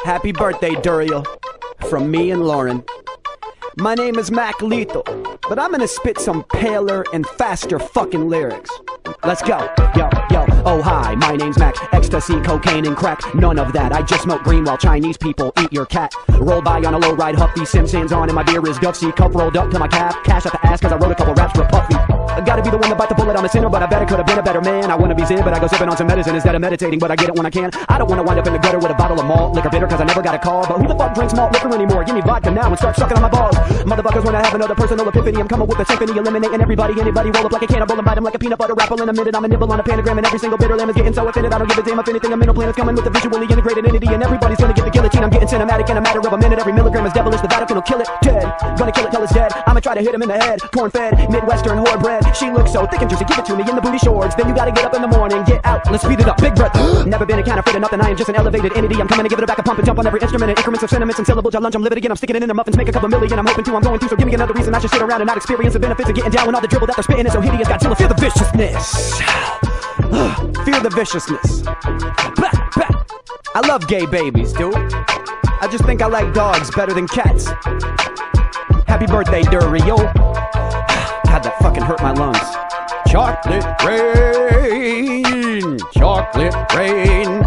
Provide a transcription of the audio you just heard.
Happy birthday, Duriel. From me and Lauren. My name is Mac Lethal, but I'm gonna spit some paler and faster fucking lyrics. Let's go. Yo, yo, oh hi, my name's Mac. Ecstasy, cocaine, and crack. None of that. I just smoke green while Chinese people eat your cat. Roll by on a low ride, huff these Simpsons on, and my beer is Duxie. Cup rolled up to my cap. Cash at the ass, cause I wrote a couple raps for Puffy. I gotta be the one to bite the bullet, I'm a sinner, but I bet I could've been a better man. I wanna be Zen, but I go sipping on some medicine instead of meditating, but I get it when I can. I don't wanna wind up in the gutter with a bottle of malt liquor bitter, cause I never got a call. But who the fuck drinks malt liquor anymore? Give me vodka now and start sucking on my balls. Motherfuckers wanna have another personal epiphany. I'm coming with a symphony, eliminating everybody, anybody. Roll up like a cannibal and bite them like a peanut butter wrapper. In a minute, I'm a nibble on a pentagram, and every single bitter lamb is getting so offended. I don't give a damn if anything. A mental plan is coming with a visually integrated entity, and everybody's gonna get the guillotine. I'm getting cinematic in a matter of a minute. Every milligram is devilish. The Vatican will kill it dead. Gonna kill it till it's dead. I'ma try to hit him in the head. Corn fed, Midwestern whore bread. She looks so thick and juicy. Give it to me in the booty shorts. Then you gotta get up in the morning, get out. Let's speed it up. Big breath. Never been a counterfeit or nothing. I am just an elevated entity. I'm coming to give it a back, a pump and jump on every instrument in increments of sentiments and syllables. I lunge, I'm livid again. I'm sticking it in their muffins. Make a couple million. I'm hoping to. I'm going through. So give me another reason I should sit around and not experience the benefits of getting down when all the dribble that they're spitting is so hideous. Godzilla, feel the viciousness. Fear the viciousness. Bah, bah. I love gay babies, dude. I just think I like dogs better than cats. Happy birthday, Duriel. God, that fucking hurt my lungs. Chocolate rain, chocolate rain.